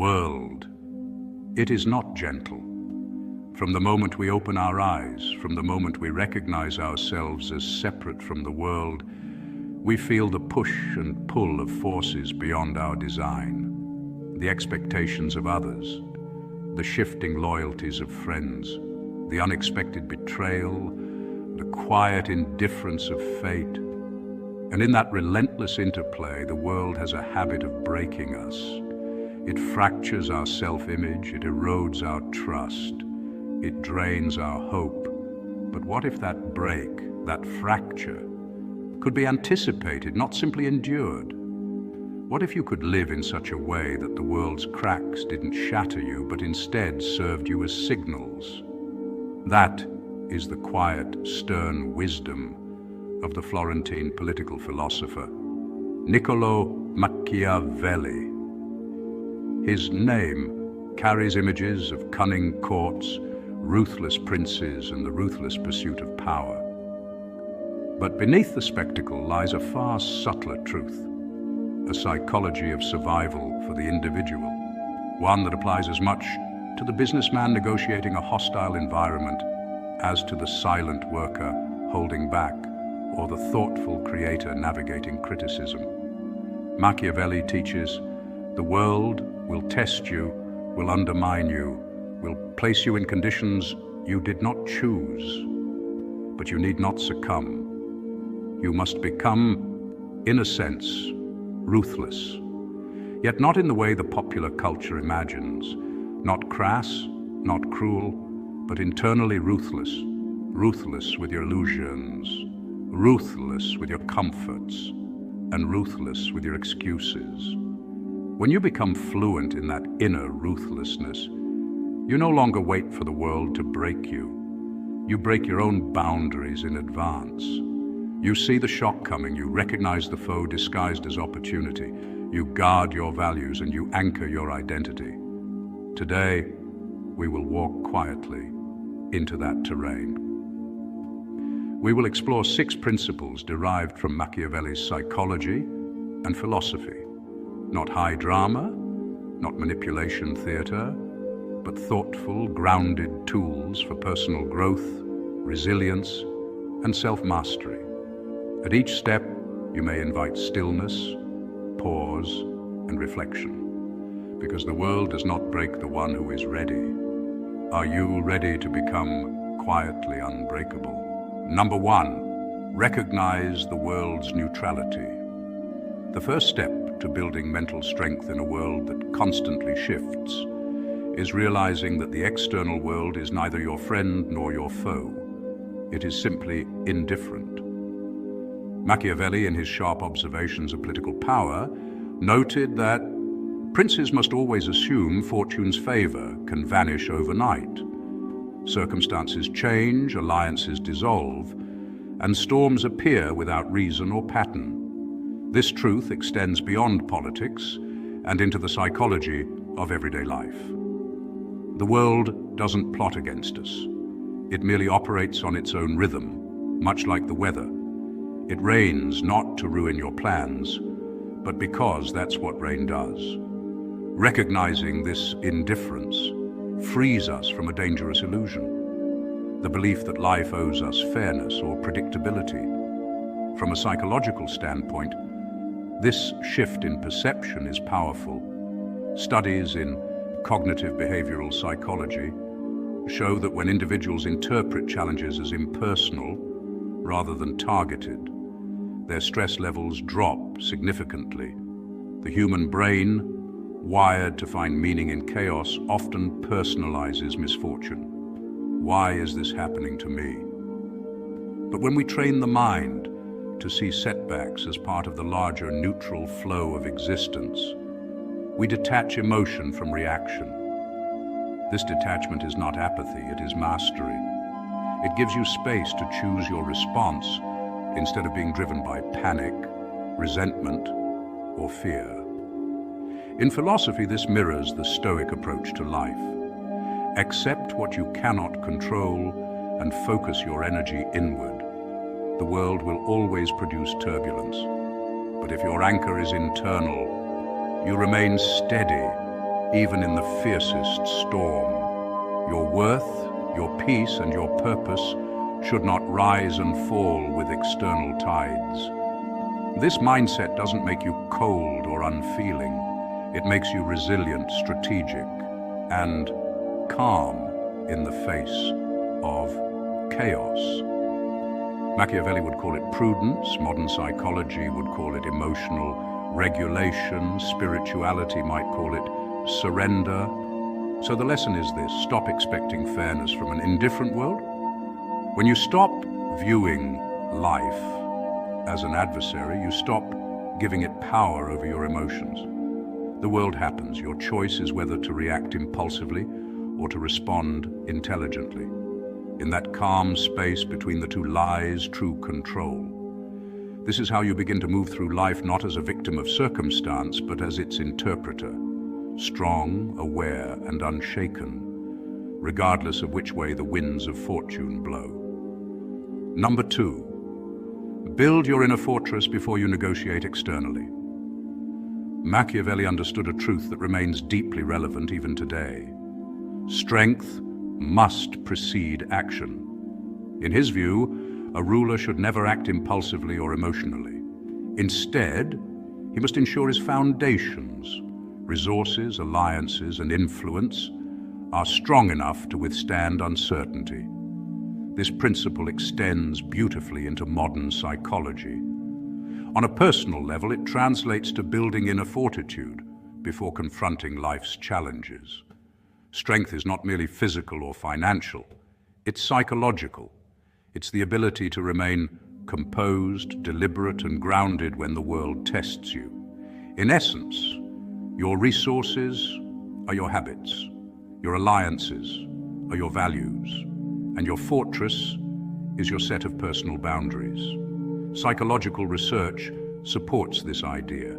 world. It is not gentle. From the moment we open our eyes, from the moment we recognize ourselves as separate from the world, we feel the push and pull of forces beyond our design, the expectations of others, the shifting loyalties of friends, the unexpected betrayal, the quiet indifference of fate. And in that relentless interplay, the world has a habit of breaking us. It fractures our self-image, it erodes our trust, it drains our hope. But what if that break, that fracture, could be anticipated, not simply endured? What if you could live in such a way that the world's cracks didn't shatter you, but instead served you as signals? That is the quiet, stern wisdom of the Florentine political philosopher, Niccolo Machiavelli. His name carries images of cunning courts, ruthless princes, and the ruthless pursuit of power. But beneath the spectacle lies a far subtler truth, a psychology of survival for the individual, one that applies as much to the businessman negotiating a hostile environment as to the silent worker holding back or the thoughtful creator navigating criticism. Machiavelli teaches the world will test you, will undermine you, will place you in conditions you did not choose, but you need not succumb. You must become, in a sense, ruthless, yet not in the way the popular culture imagines, not crass, not cruel, but internally ruthless, ruthless with your illusions, ruthless with your comforts, and ruthless with your excuses. When you become fluent in that inner ruthlessness, you no longer wait for the world to break you. You break your own boundaries in advance. You see the shock coming, you recognize the foe disguised as opportunity, you guard your values and you anchor your identity. Today, we will walk quietly into that terrain. We will explore 6 principles derived from Machiavelli's psychology and philosophy. Not high drama, not manipulation theater, but thoughtful, grounded tools for personal growth, resilience, and self-mastery. At each step, you may invite stillness, pause, and reflection, because the world does not break the one who is ready. Are you ready to become quietly unbreakable? Number 1, recognize the world's neutrality. The first step to building mental strength in a world that constantly shifts is realizing that the external world is neither your friend nor your foe. It is simply indifferent. Machiavelli, in his sharp observations of political power, noted that princes must always assume fortune's favor can vanish overnight. Circumstances change, alliances dissolve, and storms appear without reason or pattern. This truth extends beyond politics and into the psychology of everyday life. The world doesn't plot against us. It merely operates on its own rhythm, much like the weather. It rains not to ruin your plans, but because that's what rain does. Recognizing this indifference frees us from a dangerous illusion, the belief that life owes us fairness or predictability. From a psychological standpoint, this shift in perception is powerful. Studies in cognitive behavioral psychology show that when individuals interpret challenges as impersonal rather than targeted, their stress levels drop significantly. The human brain, wired to find meaning in chaos, often personalizes misfortune. Why is this happening to me? But when we train the mind to see setbacks as part of the larger neutral flow of existence, we detach emotion from reaction. This detachment is not apathy, it is mastery. It gives you space to choose your response instead of being driven by panic, resentment, or fear. In philosophy, this mirrors the Stoic approach to life. Accept what you cannot control and focus your energy inward. The world will always produce turbulence, but if your anchor is internal, you remain steady, even in the fiercest storm. Your worth, your peace, and your purpose should not rise and fall with external tides. This mindset doesn't make you cold or unfeeling. It makes you resilient, strategic, and calm in the face of chaos. Machiavelli would call it prudence, modern psychology would call it emotional regulation, spirituality might call it surrender. So the lesson is this: stop expecting fairness from an indifferent world. When you stop viewing life as an adversary, you stop giving it power over your emotions. The world happens. Your choice is whether to react impulsively or to respond intelligently. In that calm space between the two lies true control. This is how you begin to move through life not as a victim of circumstance, but as its interpreter, strong, aware, and unshaken, regardless of which way the winds of fortune blow. Number 2, build your inner fortress before you negotiate externally. Machiavelli understood a truth that remains deeply relevant even today. Strength must precede action. In his view, a ruler should never act impulsively or emotionally. Instead, he must ensure his foundations, resources, alliances, and influence are strong enough to withstand uncertainty. This principle extends beautifully into modern psychology. On a personal level, it translates to building inner fortitude before confronting life's challenges. Strength is not merely physical or financial, it's psychological. It's the ability to remain composed, deliberate, and grounded when the world tests you. In essence, your resources are your habits, your alliances are your values, and your fortress is your set of personal boundaries. Psychological research supports this idea.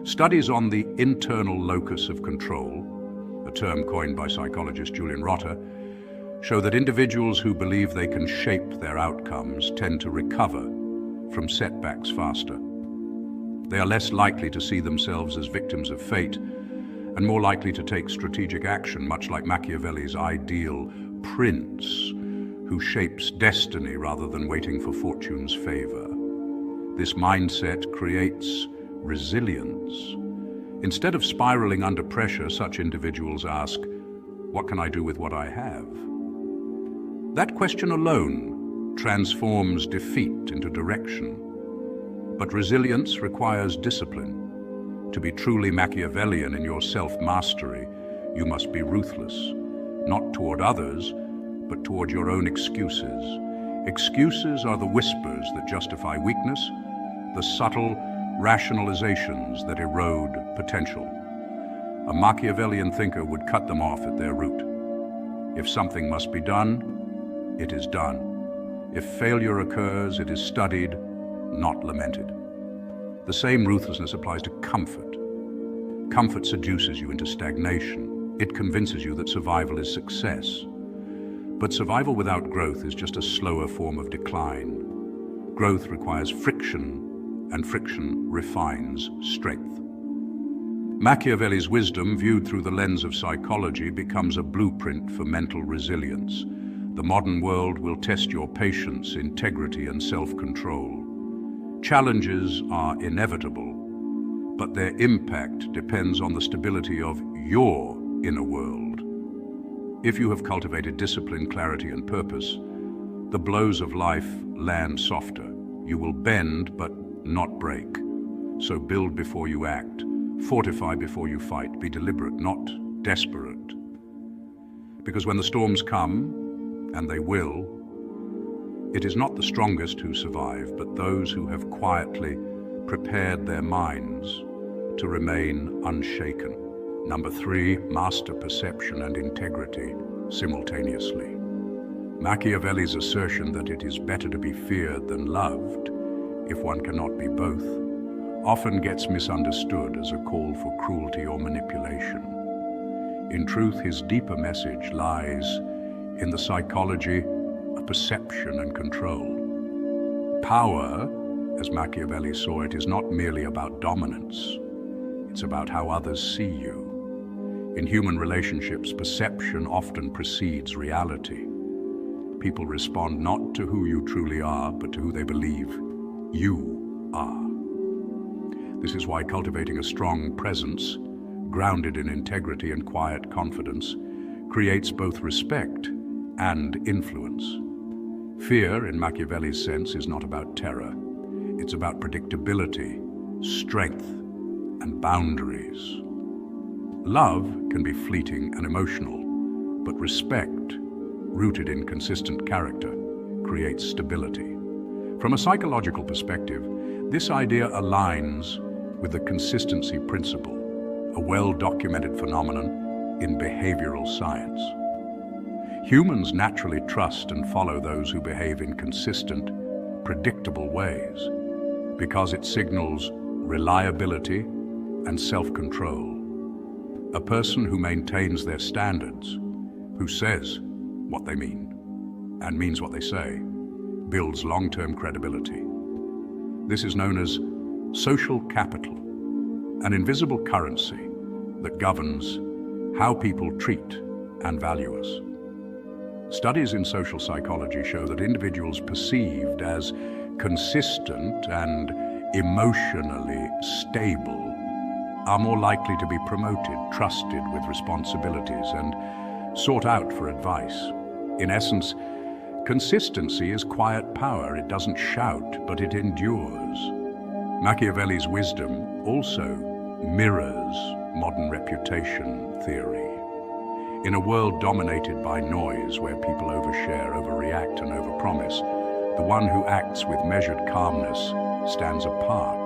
Studies on the internal locus of control, a term coined by psychologist Julian Rotter, show that individuals who believe they can shape their outcomes tend to recover from setbacks faster. They are less likely to see themselves as victims of fate and more likely to take strategic action, much like Machiavelli's ideal prince who shapes destiny rather than waiting for fortune's favor. This mindset creates resilience. Instead of spiraling under pressure, such individuals ask, "What can I do with what I have?" That question alone transforms defeat into direction. But resilience requires discipline. To be truly Machiavellian in your self-mastery, you must be ruthless, not toward others, but toward your own excuses. Excuses are the whispers that justify weakness, the subtle rationalizations that erode potential. A Machiavellian thinker would cut them off at their root. If something must be done, it is done. If failure occurs, it is studied, not lamented. The same ruthlessness applies to comfort. Comfort seduces you into stagnation. It convinces you that survival is success. But survival without growth is just a slower form of decline. Growth requires friction, and friction refines strength. Machiavelli's wisdom, viewed through the lens of psychology, becomes a blueprint for mental resilience. The modern world will test your patience, integrity, and self-control. Challenges are inevitable, but their impact depends on the stability of your inner world. If you have cultivated discipline, clarity, and purpose, the blows of life land softer. You will bend, but not break. So build before you act. Fortify before you fight. Be deliberate, not desperate. Because when the storms come, and they will, it is not the strongest who survive, but those who have quietly prepared their minds to remain unshaken. Number 3, master perception and integrity simultaneously. Machiavelli's assertion that it is better to be feared than loved, if one cannot be both, often gets misunderstood as a call for cruelty or manipulation. In truth, his deeper message lies in the psychology of perception and control. Power, as Machiavelli saw it, is not merely about dominance. It's about how others see you. In human relationships, perception often precedes reality. People respond not to who you truly are, but to who they believe you are. This is why cultivating a strong presence, grounded in integrity and quiet confidence, creates both respect and influence. Fear, in Machiavelli's sense, is not about terror. It's about predictability, strength, and boundaries. Love can be fleeting and emotional, but respect, rooted in consistent character, creates stability. From a psychological perspective, this idea aligns with the consistency principle, a well-documented phenomenon in behavioral science. Humans naturally trust and follow those who behave in consistent, predictable ways because it signals reliability and self-control. A person who maintains their standards, who says what they mean and means what they say, builds long-term credibility. This is known as social capital, an invisible currency that governs how people treat and value us. Studies in social psychology show that individuals perceived as consistent and emotionally stable are more likely to be promoted, trusted with responsibilities, and sought out for advice. In essence, consistency is quiet power. It doesn't shout, but it endures. Machiavelli's wisdom also mirrors modern reputation theory. In a world dominated by noise, where people overshare, overreact, and overpromise, the one who acts with measured calmness stands apart.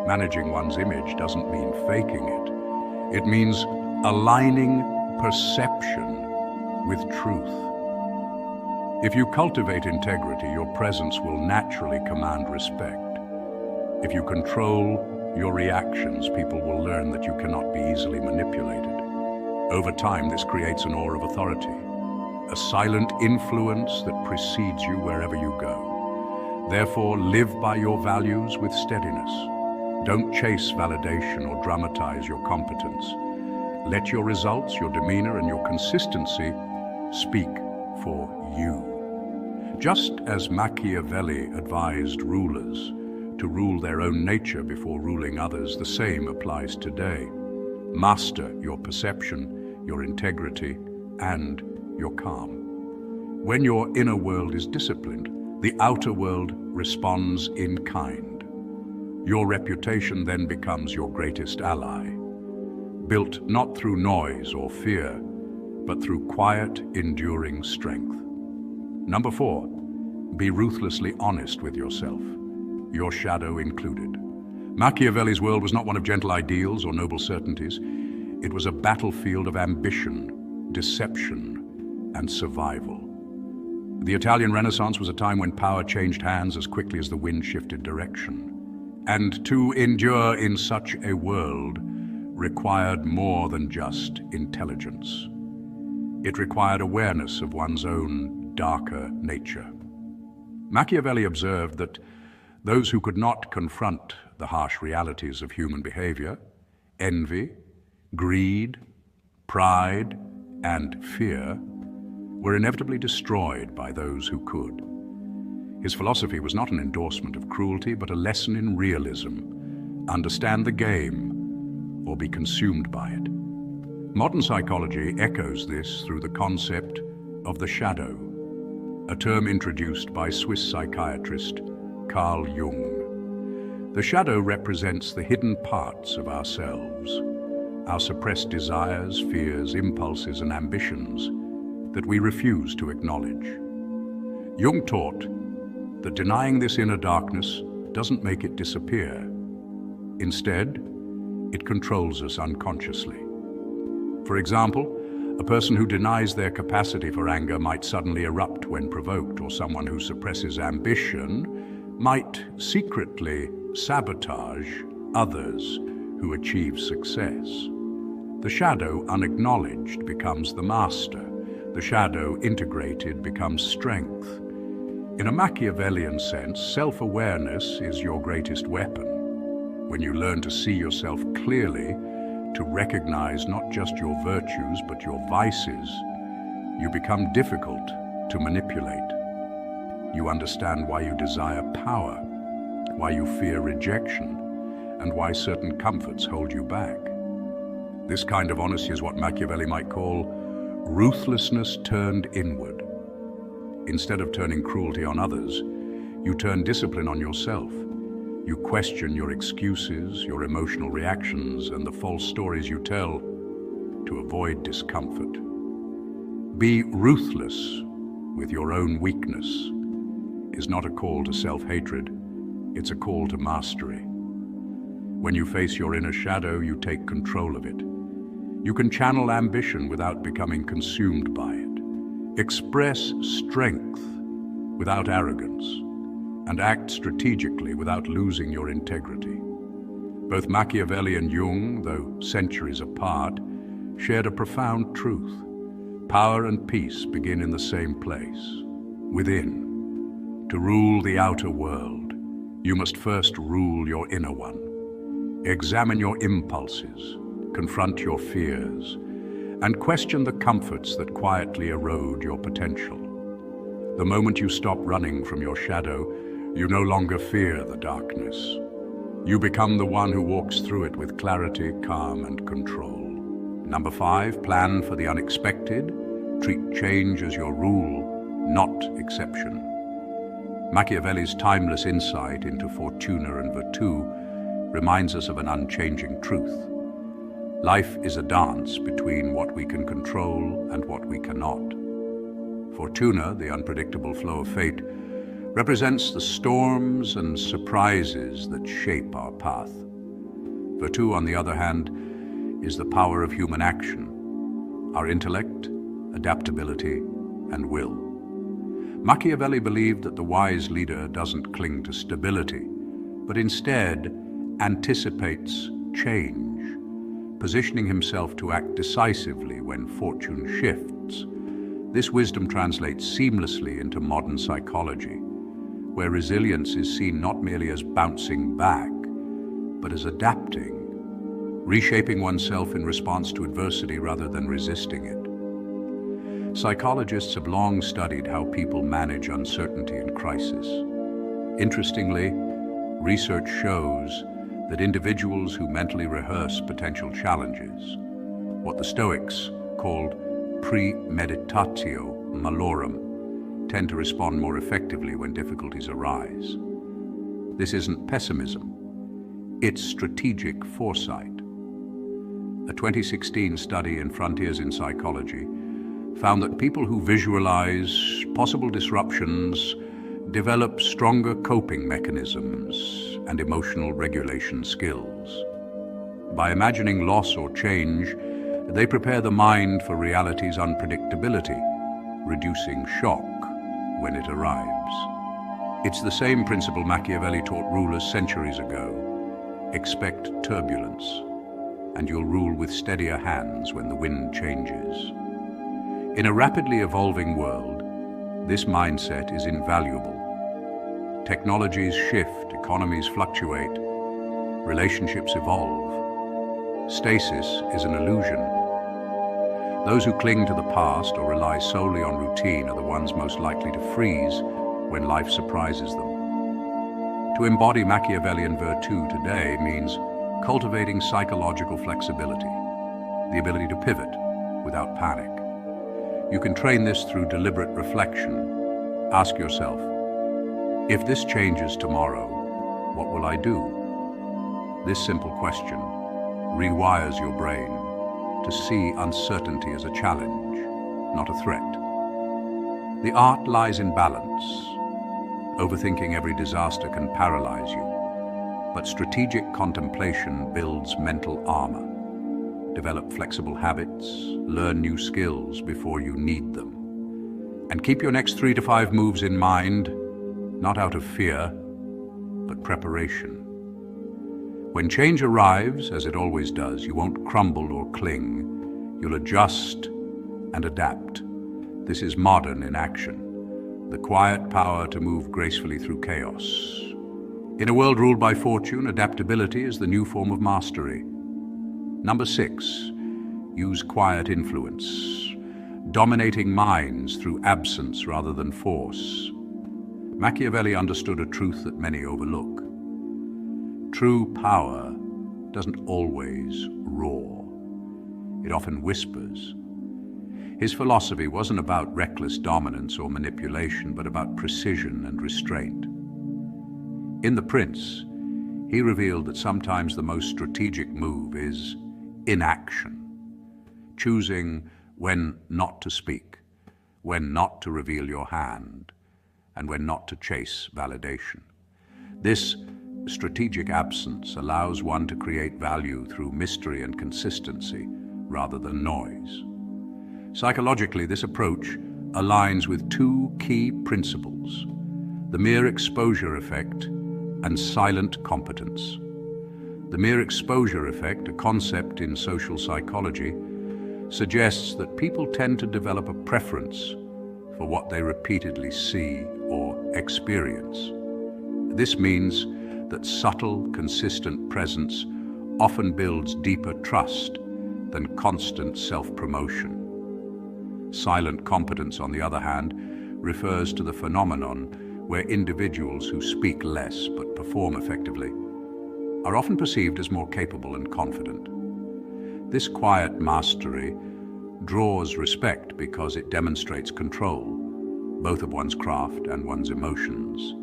Managing one's image doesn't mean faking it. It means aligning perception with truth. If you cultivate integrity, your presence will naturally command respect. If you control your reactions, people will learn that you cannot be easily manipulated. Over time, this creates an aura of authority, a silent influence that precedes you wherever you go. Therefore, live by your values with steadiness. Don't chase validation or dramatize your competence. Let your results, your demeanor, and your consistency speak for you. Just as Machiavelli advised rulers to rule their own nature before ruling others, the same applies today. Master your perception, your integrity, and your calm. When your inner world is disciplined, the outer world responds in kind. Your reputation then becomes your greatest ally, built not through noise or fear, but through quiet, enduring strength. Number 4, be ruthlessly honest with yourself, your shadow included. Machiavelli's world was not one of gentle ideals or noble certainties. It was a battlefield of ambition, deception, and survival. The Italian Renaissance was a time when power changed hands as quickly as the wind shifted direction. And to endure in such a world required more than just intelligence. It required awareness of one's own darker nature. Machiavelli observed that those who could not confront the harsh realities of human behavior, envy, greed, pride, and fear, were inevitably destroyed by those who could. His philosophy was not an endorsement of cruelty, but a lesson in realism. Understand the game, or be consumed by it. Modern psychology echoes this through the concept of the shadow, a term introduced by Swiss psychiatrist Carl Jung. The shadow represents the hidden parts of ourselves, our suppressed desires, fears, impulses, and ambitions that we refuse to acknowledge. Jung taught that denying this inner darkness doesn't make it disappear. Instead, it controls us unconsciously. For example, a person who denies their capacity for anger might suddenly erupt when provoked, or someone who suppresses ambition might secretly sabotage others who achieve success. The shadow, unacknowledged, becomes the master. The shadow, integrated, becomes strength. In a Machiavellian sense, self-awareness is your greatest weapon. When you learn to see yourself clearly, to recognize not just your virtues but your vices, you become difficult to manipulate. You understand why you desire power, why you fear rejection, and why certain comforts hold you back. This kind of honesty is what Machiavelli might call ruthlessness turned inward. Instead of turning cruelty on others, you turn discipline on yourself. You question your excuses, your emotional reactions, and the false stories you tell to avoid discomfort. Be ruthless with your own weakness is not a call to self-hatred, it's a call to mastery. When you face your inner shadow, you take control of it. You can channel ambition without becoming consumed by it. Express strength without arrogance, and act strategically without losing your integrity. Both Machiavelli and Jung, though centuries apart, shared a profound truth. Power and peace begin in the same place, within. To rule the outer world, you must first rule your inner one. Examine your impulses, confront your fears, and question the comforts that quietly erode your potential. The moment you stop running from your shadow, you no longer fear the darkness. You become the one who walks through it with clarity, calm, and control. Number 5, plan for the unexpected. Treat change as your rule, not exception. Machiavelli's timeless insight into fortuna and virtù reminds us of an unchanging truth. Life is a dance between what we can control and what we cannot. Fortuna, the unpredictable flow of fate, represents the storms and surprises that shape our path. Virtù, on the other hand, is the power of human action, our intellect, adaptability, and will. Machiavelli believed that the wise leader doesn't cling to stability, but instead anticipates change, positioning himself to act decisively when fortune shifts. This wisdom translates seamlessly into modern psychology, where resilience is seen not merely as bouncing back, but as adapting, reshaping oneself in response to adversity rather than resisting it. Psychologists have long studied how people manage uncertainty and crisis. Interestingly, research shows that individuals who mentally rehearse potential challenges, what the Stoics called premeditatio malorum, tend to respond more effectively when difficulties arise. This isn't pessimism, it's strategic foresight. A 2016 study in Frontiers in Psychology found that people who visualize possible disruptions develop stronger coping mechanisms and emotional regulation skills. By imagining loss or change, they prepare the mind for reality's unpredictability, reducing shock when it arrives. It's the same principle Machiavelli taught rulers centuries ago. Expect turbulence, and you'll rule with steadier hands when the wind changes. In a rapidly evolving world, this mindset is invaluable. Technologies shift, economies fluctuate, relationships evolve. Stasis is an illusion. Those who cling to the past or rely solely on routine are the ones most likely to freeze when life surprises them. To embody Machiavellian virtù today means cultivating psychological flexibility, the ability to pivot without panic. You can train this through deliberate reflection. Ask yourself, if this changes tomorrow, what will I do? This simple question rewires your brain to see uncertainty as a challenge, not a threat. The art lies in balance. Overthinking every disaster can paralyze you, but strategic contemplation builds mental armor. Develop flexible habits, learn new skills before you need them. And keep your next 3 to 5 moves in mind, not out of fear, but preparation. When change arrives, as it always does, you won't crumble or cling. You'll adjust and adapt. This is modern in action, the quiet power to move gracefully through chaos. In a world ruled by fortune, adaptability is the new form of mastery. Number 6, use quiet influence, dominating minds through absence rather than force. Machiavelli understood a truth that many overlook. True power doesn't always roar. It often whispers. His philosophy wasn't about reckless dominance or manipulation, but about precision and restraint. In The Prince, he revealed that sometimes the most strategic move is inaction, choosing when not to speak, when not to reveal your hand, and when not to chase validation. This strategic absence allows one to create value through mystery and consistency rather than noise. Psychologically, this approach aligns with two key principles: the mere exposure effect and silent competence. The mere exposure effect, a concept in social psychology, suggests that people tend to develop a preference for what they repeatedly see or experience. This means that subtle, consistent presence often builds deeper trust than constant self-promotion. Silent competence, on the other hand, refers to the phenomenon where individuals who speak less but perform effectively are often perceived as more capable and confident. This quiet mastery draws respect because it demonstrates control, both of one's craft and one's emotions.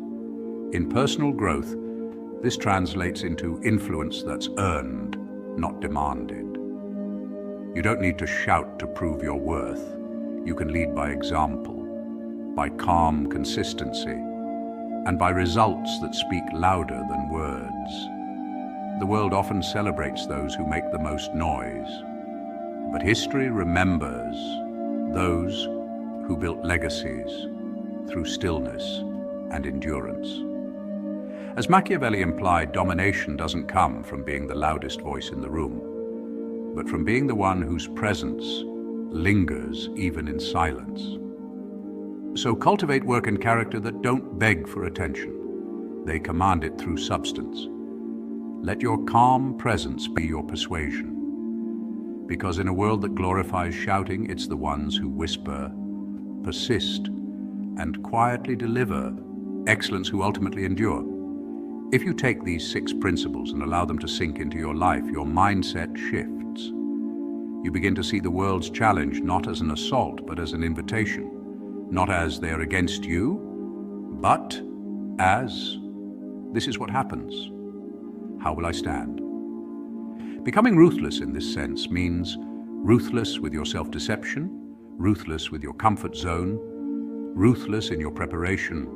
In personal growth, this translates into influence that's earned, not demanded. You don't need to shout to prove your worth. You can lead by example, by calm consistency, and by results that speak louder than words. The world often celebrates those who make the most noise, but history remembers those who built legacies through stillness and endurance. As Machiavelli implied, domination doesn't come from being the loudest voice in the room, but from being the one whose presence lingers even in silence. So cultivate work and character that don't beg for attention. They command it through substance. Let your calm presence be your persuasion. Because in a world that glorifies shouting, it's the ones who whisper, persist, and quietly deliver excellence who ultimately endure. If you take these 6 principles and allow them to sink into your life, your mindset shifts. You begin to see the world's challenge not as an assault, but as an invitation. Not as they're against you, but as, this is what happens. How will I stand? Becoming ruthless in this sense means ruthless with your self-deception, ruthless with your comfort zone, ruthless in your preparation,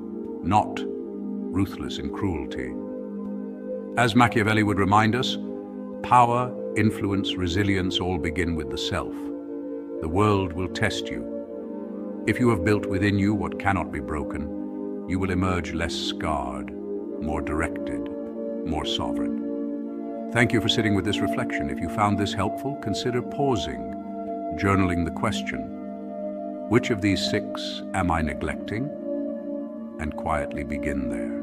not ruthless in cruelty. As Machiavelli would remind us, power, influence, resilience all begin with the self. The world will test you. If you have built within you what cannot be broken, you will emerge less scarred, more directed, more sovereign. Thank you for sitting with this reflection. If you found this helpful, consider pausing, journaling the question, which of these 6 am I neglecting? And quietly begin there.